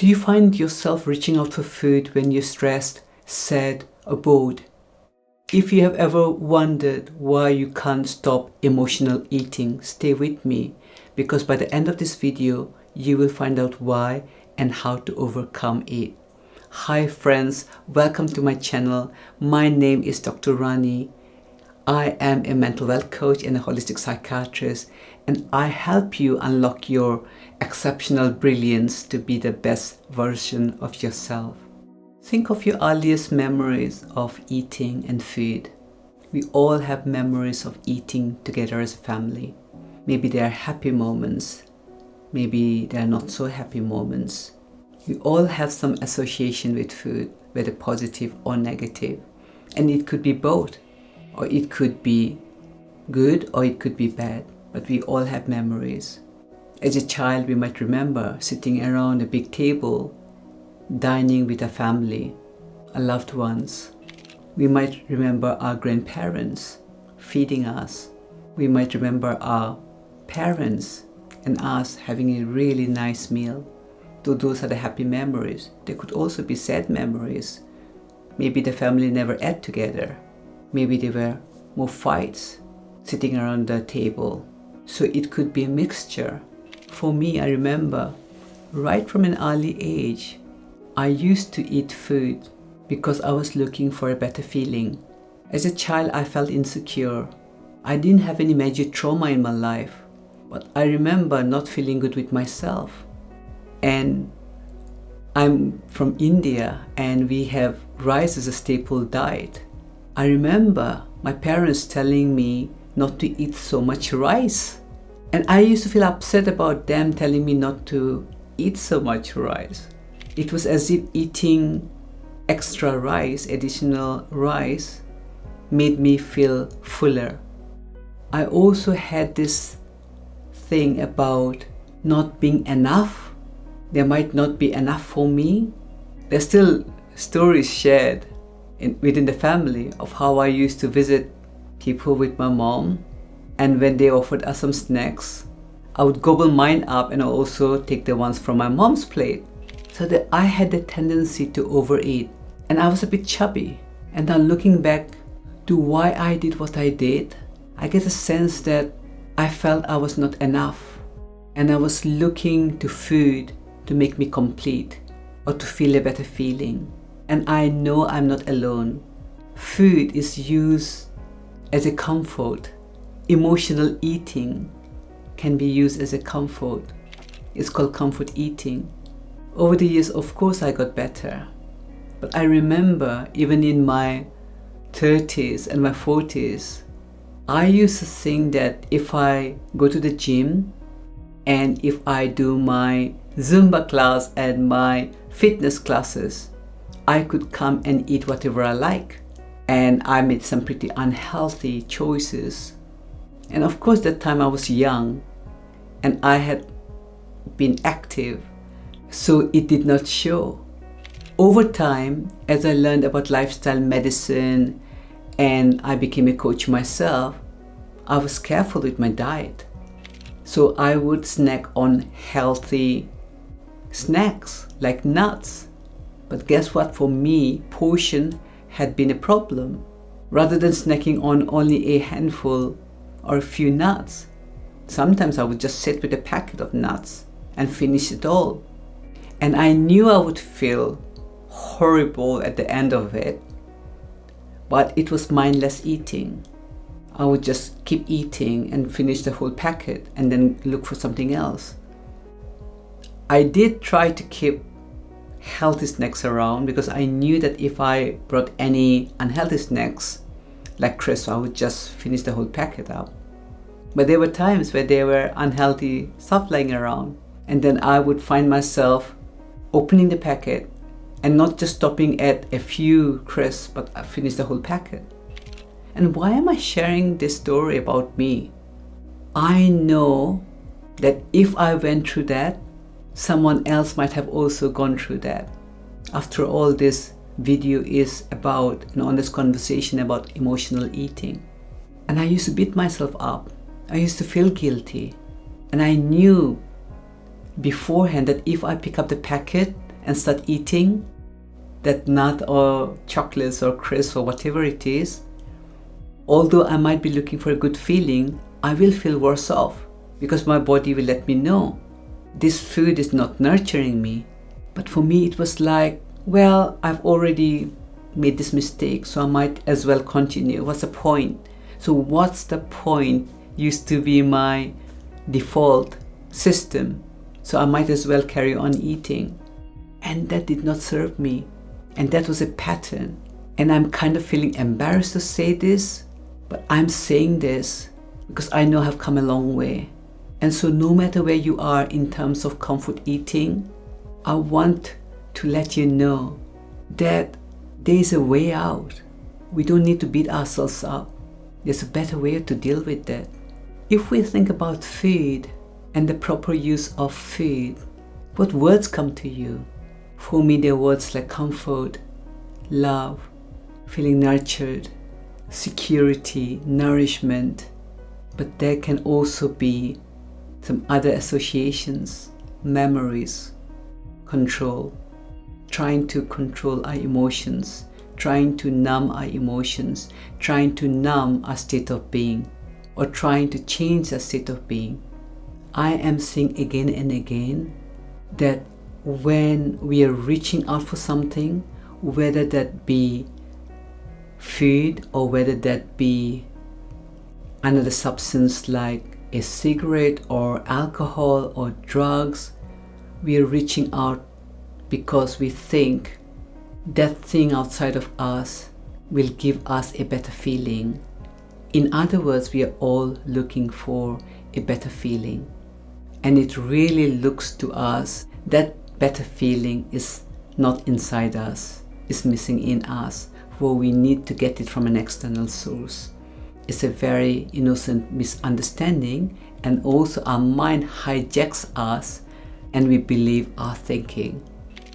Do you find yourself reaching out for food when you're stressed, sad, or bored? If you have ever wondered why you can't stop emotional eating, stay with me, because by the end of this video, you will find out why and how to overcome it. Hi friends, welcome to my channel. My name is Dr. Rani. I am a mental health coach and a holistic psychiatrist, and I help you unlock your exceptional brilliance to be the best version of yourself. Think of your earliest memories of eating and food. We all have memories of eating together as a family. Maybe they are happy moments, maybe they are not so happy moments. We all have some association with food, whether positive or negative, and it could be both. Or it could be good or it could be bad, but we all have memories. As a child, we might remember sitting around a big table, dining with a family, our loved ones. We might remember our grandparents feeding us. We might remember our parents and us having a really nice meal. So those are the happy memories. There could also be sad memories. Maybe the family never ate together. Maybe there were more fights sitting around the table. So it could be a mixture. For me, I remember right from an early age, I used to eat food because I was looking for a better feeling. As a child, I felt insecure. I didn't have any major trauma in my life, but I remember not feeling good with myself. And I'm from India and we have rice as a staple diet. I remember my parents telling me not to eat so much rice. And I used to feel upset about them telling me not to eat so much rice. It was as if eating extra rice, additional rice, made me feel fuller. I also had this thing about not being enough. There might not be enough for me. There's still stories shared within the family of how I used to visit people with my mom, and when they offered us some snacks, I would gobble mine up and also take the ones from my mom's plate. So that I had the tendency to overeat, and I was a bit chubby. And now looking back to why I did what I did, I get a sense that I felt I was not enough, and I was looking to food to make me complete or to feel a better feeling. And I know I'm not alone. Food is used as a comfort. Emotional eating can be used as a comfort. It's called comfort eating. Over the years, of course, I got better. But I remember even in my 30s and my 40s, I used to think that if I go to the gym and if I do my Zumba class and my fitness classes, I could come and eat whatever I like. And I made some pretty unhealthy choices. And of course, that time I was young and I had been active, so it did not show. Over time, as I learned about lifestyle medicine and I became a coach myself, I was careful with my diet. So I would snack on healthy snacks like nuts. But guess what? For me, portion had been a problem. Rather than snacking on only a handful or a few nuts, sometimes I would just sit with a packet of nuts and finish it all. And I knew I would feel horrible at the end of it, but it was mindless eating. I would just keep eating and finish the whole packet and then look for something else. I did try to keep healthy snacks around because I knew that if I brought any unhealthy snacks like crisps, I would just finish the whole packet up. But there were times where there were unhealthy stuff lying around, and then I would find myself opening the packet and not just stopping at a few crisps, but I finished the whole packet. And why am I sharing this story about me? I know that if I went through that, someone else might have also gone through that. After all, this video is about an honest conversation about emotional eating. And I used to beat myself up. I used to feel guilty. And I knew beforehand that if I pick up the packet and start eating that nut or chocolates or crisps or whatever it is, although I might be looking for a good feeling, I will feel worse off because my body will let me know this food is not nurturing me. But for me, it was like, well, I've already made this mistake, so I might as well continue. What's the point? So what's the point used to be my default system. So I might as well carry on eating. And that did not serve me. And that was a pattern. And I'm kind of feeling embarrassed to say this, but I'm saying this because I know I've come a long way. And so no matter where you are in terms of comfort eating, I want to let you know that there is a way out. We don't need to beat ourselves up. There's a better way to deal with that. If we think about food and the proper use of food, what words come to you? For me, there are words like comfort, love, feeling nurtured, security, nourishment. But there can also be some other associations, memories, control, trying to control our emotions, trying to numb our emotions, trying to numb our state of being, or trying to change our state of being. I am saying again and again that when we are reaching out for something, whether that be food or whether that be another substance like a cigarette or alcohol or drugs, we are reaching out because we think that thing outside of us will give us a better feeling. In other words, we are all looking for a better feeling. And it really looks to us that better feeling is not inside us, is missing in us, for we need to get it from an external source. It's a very innocent misunderstanding, and also our mind hijacks us and we believe our thinking.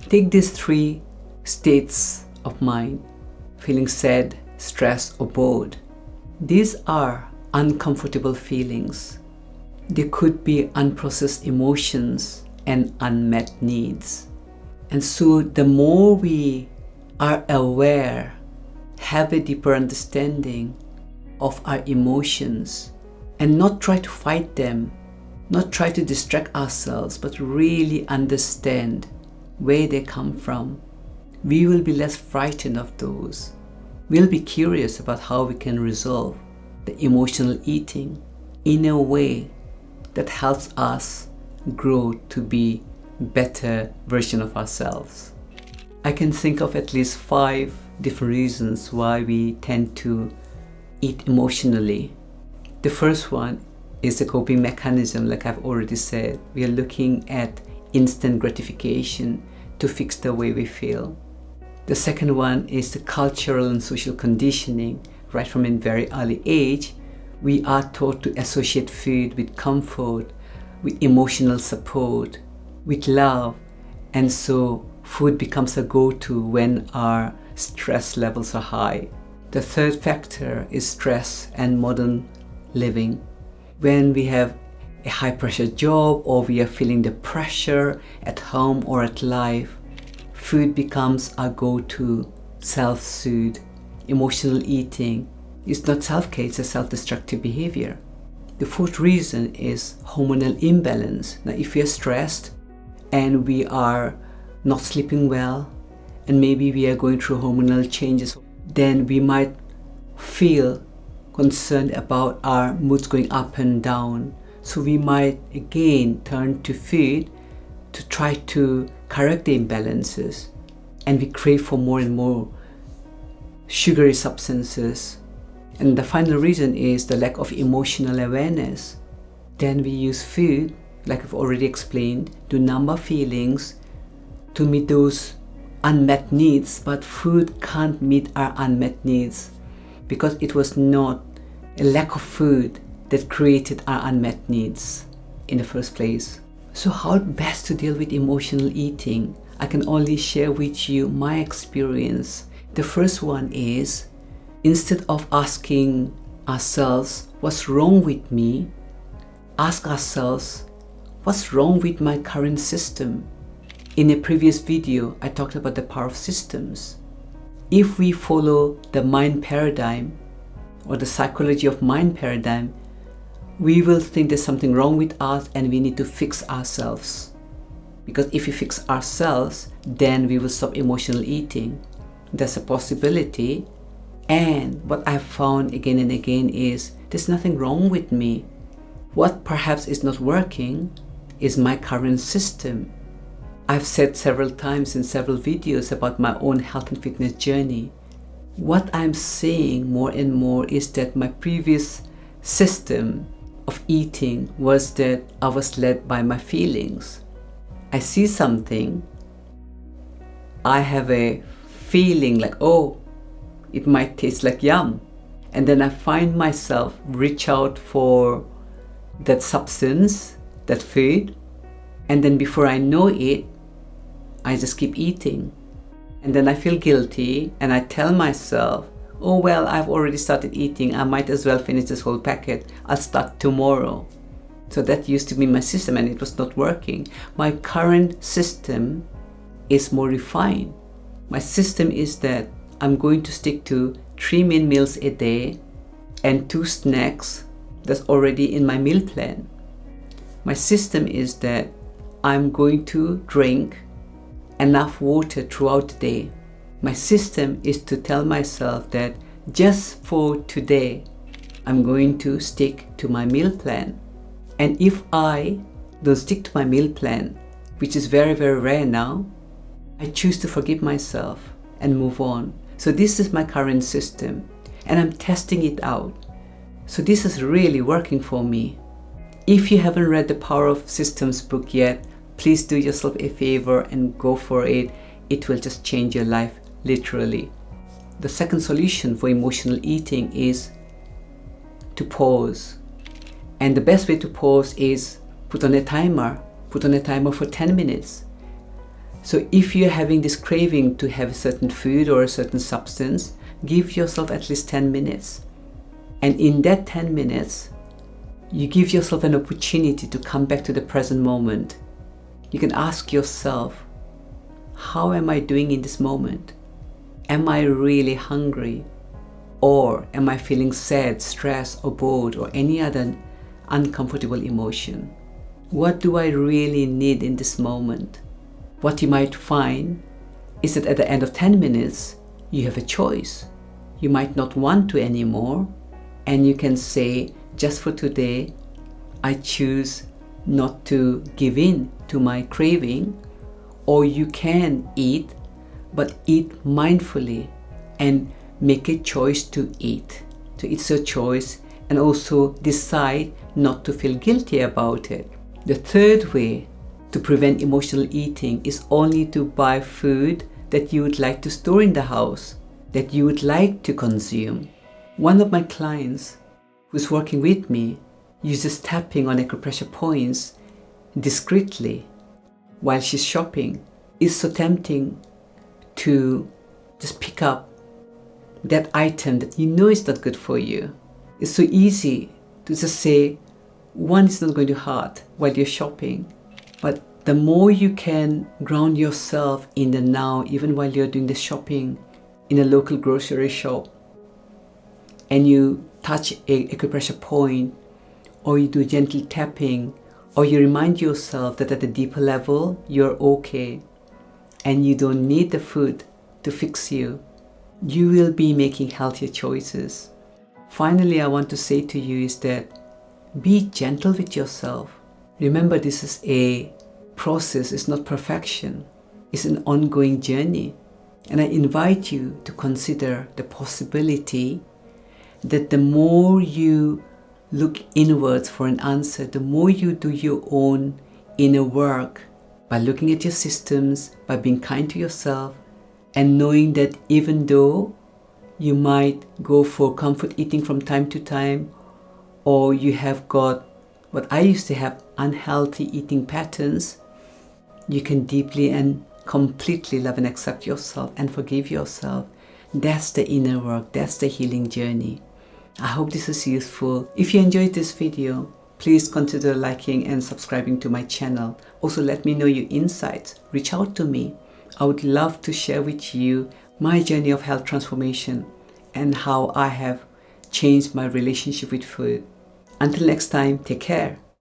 Take these three states of mind: feeling sad, stressed, or bored. These are uncomfortable feelings. They could be unprocessed emotions and unmet needs. And so the more we are aware, have a deeper understanding of our emotions, and not try to fight them, not try to distract ourselves, but really understand where they come from, we will be less frightened of those. We'll be curious about how we can resolve the emotional eating in a way that helps us grow to be better version of ourselves. I can think of at least 5 different reasons why we tend to eat emotionally. The first one is the coping mechanism, like I've already said. We are looking at instant gratification to fix the way we feel. The second one is the cultural and social conditioning. Right from a very early age, we are taught to associate food with comfort, with emotional support, with love, and so food becomes a go-to when our stress levels are high. The third factor is stress and modern living. When we have a high-pressure job or we are feeling the pressure at home or at life, food becomes our go-to self-soothe. Emotional eating is not self-care, it's a self-destructive behavior. The fourth reason is hormonal imbalance. Now, if we are stressed and we are not sleeping well, and maybe we are going through hormonal changes, then we might feel concerned about our moods going up and down. So we might again turn to food to try to correct the imbalances, and we crave for more and more sugary substances. And the final reason is the lack of emotional awareness. Then we use food, like I've already explained, to numb our feelings, to meet those unmet needs, but food can't meet our unmet needs because it was not a lack of food that created our unmet needs in the first place. So how best to deal with emotional eating? I can only share with you my experience. The first one is, instead of asking ourselves, what's wrong with me? Ask ourselves, what's wrong with my current system? In a previous video, I talked about the power of systems. If we follow the mind paradigm or the psychology of mind paradigm, we will think there's something wrong with us and we need to fix ourselves. Because if we fix ourselves, then we will stop emotional eating. That's a possibility. And what I've found again and again is there's nothing wrong with me. What perhaps is not working is my current system. I've said several times in several videos about my own health and fitness journey. What I'm seeing more and more is that my previous system of eating was that I was led by my feelings. I see something, I have a feeling like, oh, it might taste like yum. And then I find myself reach out for that substance, that food. And then before I know it, I just keep eating. And then I feel guilty and I tell myself, oh well, I've already started eating. I might as well finish this whole packet. I'll start tomorrow. So that used to be my system and it was not working. My current system is more refined. My system is that I'm going to stick to 3 main meals a day and 2 snacks that's already in my meal plan. My system is that I'm going to drink enough water throughout the day. My system is to tell myself that just for today, I'm going to stick to my meal plan. And if I don't stick to my meal plan, which is very, very rare now, I choose to forgive myself and move on. So this is my current system and I'm testing it out. So this is really working for me. If you haven't read the Power of Systems book yet, please do yourself a favor and go for it. It will just change your life, literally. The second solution for emotional eating is to pause. And the best way to pause is put on a timer. Put on a timer for 10 minutes. So if you're having this craving to have a certain food or a certain substance, give yourself at least 10 minutes. And in that 10 minutes, you give yourself an opportunity to come back to the present moment. You can ask yourself, how am I doing in this moment? Am I really hungry? Or am I feeling sad, stressed, or bored, or any other uncomfortable emotion? What do I really need in this moment? What you might find is that at the end of 10 minutes, you have a choice. You might not want to anymore, and you can say, just for today, I choose not to give in to my craving. Or you can eat, but eat mindfully and make a choice to eat. So it's a choice, and also decide not to feel guilty about it. The third way to prevent emotional eating is only to buy food that you would like to store in the house, that you would like to consume. One of my clients who's working with me uses tapping on acupressure points discreetly while she's shopping. It's so tempting to just pick up that item that you know is not good for you. It's so easy to just say, one is not going to hurt while you're shopping. But the more you can ground yourself in the now, even while you're doing the shopping in a local grocery shop, and you touch a acupressure point, or you do gentle tapping, or you remind yourself that at a deeper level, you're okay, and you don't need the food to fix you, you will be making healthier choices. Finally, I want to say to you is that be gentle with yourself. Remember, this is a process, it's not perfection. It's an ongoing journey. And I invite you to consider the possibility that the more you look inwards for an answer, the more you do your own inner work by looking at your systems, by being kind to yourself, and knowing that even though you might go for comfort eating from time to time, or you have got what I used to have, unhealthy eating patterns, you can deeply and completely love and accept yourself and forgive yourself. That's the inner work, that's the healing journey. I hope this is useful. If you enjoyed this video, please consider liking and subscribing to my channel. Also, let me know your insights. Reach out to me. I would love to share with you my journey of health transformation and how I have changed my relationship with food. Until next time, take care.